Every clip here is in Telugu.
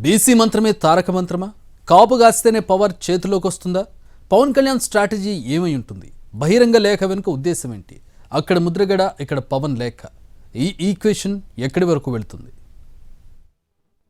బీసీ మంత్రమే తారక మంత్రమా? కాపు కాస్తేనే పవర్ చేతిలోకి వస్తుందా? పవన్ కళ్యాణ్ స్ట్రాటజీ ఏమై ఉంటుంది? బహిరంగ లేఖ వెనుక ఉద్దేశం ఏంటి? అక్కడ ముద్రగడ, ఇక్కడ పవన్ లేఖ. ఈ ఈక్వేషన్ ఎక్కడి వరకు వెళ్తుంది?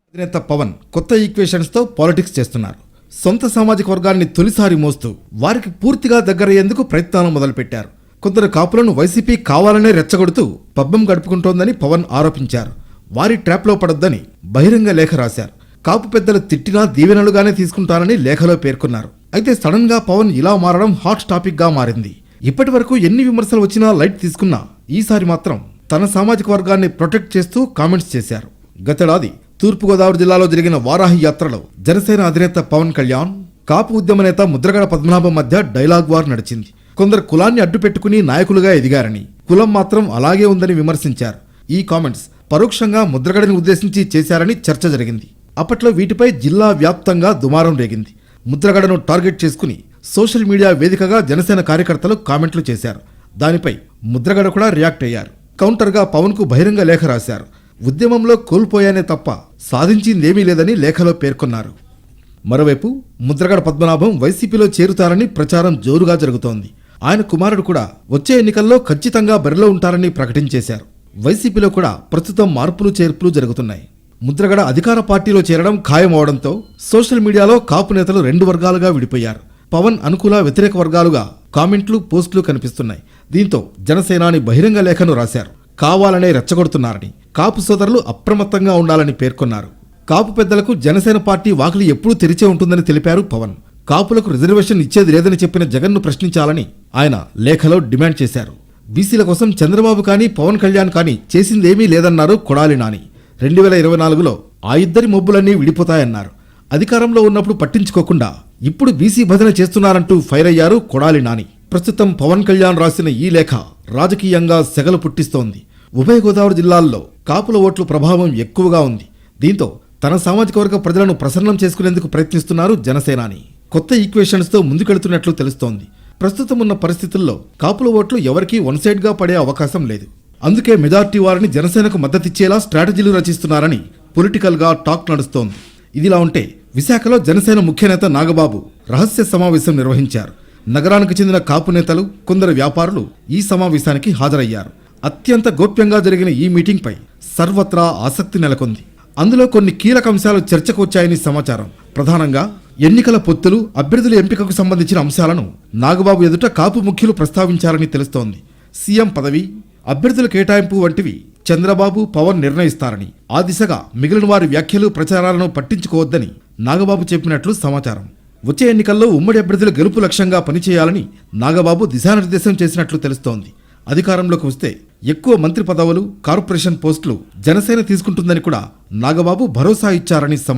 అధినేత పవన్ కొత్త ఈక్వేషన్స్తో పాలిటిక్స్ చేస్తున్నారు. సొంత సామాజిక వర్గాన్ని తొలిసారి మోస్తూ వారికి పూర్తిగా దగ్గరయ్యేందుకు ప్రయత్నాలు మొదలుపెట్టారు. కొందరు కాపులను వైసీపీ కావాలనే రెచ్చగొడుతూ పబ్బం గడుపుకుంటోందని పవన్ ఆరోపించారు. వారి ట్రాప్లో పడొద్దని బహిరంగ లేఖ రాశారు. కాపు పెద్దలు తిట్టినా దీవెనలుగానే తీసుకుంటారని లేఖలో పేర్కొన్నారు. అయితే సడన్ గా పవన్ ఇలా మారడం హాట్ టాపిక్ గా మారింది. ఇప్పటి వరకు ఎన్ని విమర్శలు వచ్చినా లైట్ తీసుకున్నా ఈసారి మాత్రం తన సామాజిక వర్గాన్ని ప్రొటెక్ట్ చేస్తూ కామెంట్స్ చేశారు. గతేడాది తూర్పుగోదావరి జిల్లాలో జరిగిన వారాహి యాత్రలో జనసేన అధినేత పవన్ కళ్యాణ్, కాపు ఉద్యమ నేత ముద్రగడ పద్మనాభం మధ్య డైలాగ్ వార్ నడిచింది. కొందరు కులాన్ని అడ్డుపెట్టుకుని నాయకులుగా ఎదిగారని, కులం మాత్రం అలాగే ఉందని విమర్శించారు. ఈ కామెంట్స్ పరోక్షంగా ముద్రగడని ఉద్దేశించి చేశారని చర్చ జరిగింది. అప్పట్లో వీటిపై జిల్లా వ్యాప్తంగా దుమారం రేగింది. ముద్రగడను టార్గెట్ చేసుకుని సోషల్ మీడియా వేదికగా జనసేన కార్యకర్తలు కామెంట్లు చేశారు. దానిపై ముద్రగడ కూడా రియాక్ట్ అయ్యారు. కౌంటర్గా పవన్ కు బహిరంగ లేఖ రాశారు. ఉద్యమంలో కోల్పోయానే తప్ప సాధించిందేమీ లేదని లేఖలో పేర్కొన్నారు. మరోవైపు ముద్రగడ పద్మనాభం వైసీపీలో చేరుతారని ప్రచారం జోరుగా జరుగుతోంది. ఆయన కుమారుడు కూడా వచ్చే ఎన్నికల్లో ఖచ్చితంగా బరిలో ఉంటారని ప్రకటించేశారు. వైసీపీలో కూడా ప్రస్తుతం మార్పులు చేర్పులు జరుగుతున్నాయి. ముద్రగడ అధికార పార్టీలో చేరడం ఖాయమవడంతో సోషల్ మీడియాలో కాపు నేతలు రెండు వర్గాలుగా విడిపోయారు. పవన్ అనుకూల, వ్యతిరేక వర్గాలుగా కామెంట్లు, పోస్టులు కనిపిస్తున్నాయి. దీంతో జనసేనాని బహిరంగ లేఖను రాశారు. కావాలనే రెచ్చగొడుతున్నారని, కాపు సోదరులు అప్రమత్తంగా ఉండాలని పేర్కొన్నారు. కాపు పెద్దలకు జనసేన పార్టీ వాకిలి ఎప్పుడూ తెరిచే ఉంటుందని తెలిపారు పవన్. కాపులకు రిజర్వేషన్ ఇచ్చేది లేదని చెప్పిన జగన్ను ప్రశ్నించాలని ఆయన లేఖలో డిమాండ్ చేశారు. బీసీల కోసం చంద్రబాబు కానీ పవన్ కళ్యాణ్ కానీ చేసిందేమీ లేదన్నారు కొడాలి నాని. 2024లో ఆ ఇద్దరి మొబ్బులన్నీ విడిపోతాయన్నారు. అధికారంలో ఉన్నప్పుడు పట్టించుకోకుండా ఇప్పుడు బీసీ భజన చేస్తున్నారంటూ ఫైర్ అయ్యారు కొడాలి నాని. ప్రస్తుతం పవన్ కళ్యాణ్ రాసిన ఈ లేఖ రాజకీయంగా సెగలు పుట్టిస్తోంది. ఉభయ గోదావరి జిల్లాల్లో కాపుల ఓట్ల ప్రభావం ఎక్కువగా ఉంది. దీంతో తన సామాజిక వర్గ ప్రజలను ప్రసన్నం చేసుకునేందుకు ప్రయత్నిస్తున్నారు జనసేనాని. కొత్త ఈక్వేషన్స్తో ముందుకెడుతున్నట్లు తెలుస్తోంది. ప్రస్తుతం ఉన్న పరిస్థితుల్లో కాపుల ఓట్లు ఎవరికీ వన్ సైడ్ గా పడే అవకాశం లేదు. అందుకే మెజార్టీ వారిని జనసేనకు మద్దతిచ్చేలా స్ట్రాటజీలు రచిస్తున్నారని పొలిటికల్ గా టాక్ నడుస్తోంది. ఇదిలా ఉంటే విశాఖలో జనసేన ముఖ్య నేత నాగబాబు రహస్య సమావేశం నిర్వహించారు. నగరానికి చెందిన కాపు నేతలు, కొందరు వ్యాపారులు ఈ సమావేశానికి హాజరయ్యారు. అత్యంత గోప్యంగా జరిగిన ఈ మీటింగ్ పై సర్వత్రా ఆసక్తి నెలకొంది. అందులో కొన్ని కీలక అంశాలు చర్చకు వచ్చాయని సమాచారం. ప్రధానంగా ఎన్నికల పొత్తులు, అభ్యర్థుల ఎంపికకు సంబంధించిన అంశాలను నాగబాబు ఎదుట కాపు ముఖ్యులు ప్రస్తావించారని తెలుస్తోంది. సీఎం పదవి, అభ్యర్థుల కేటాయింపు వంటివి చంద్రబాబు, పవన్ నిర్ణయిస్తారని, ఆ దిశగా మిగిలిన వారి వ్యాఖ్యలు, ప్రచారాలను పట్టించుకోవద్దని నాగబాబు చెప్పినట్లు సమాచారం. వచ్చే ఎన్నికల్లో ఉమ్మడి అభ్యర్థుల గెలుపు లక్ష్యంగా పనిచేయాలని నాగబాబు దిశానిర్దేశం చేసినట్లు తెలుస్తోంది. అధికారంలోకి వస్తే ఎక్కువ మంత్రి పదవులు, కార్పొరేషన్ పోస్టులు జనసేన తీసుకుంటుందని కూడా నాగబాబు భరోసా ఇచ్చారని సమాచారం.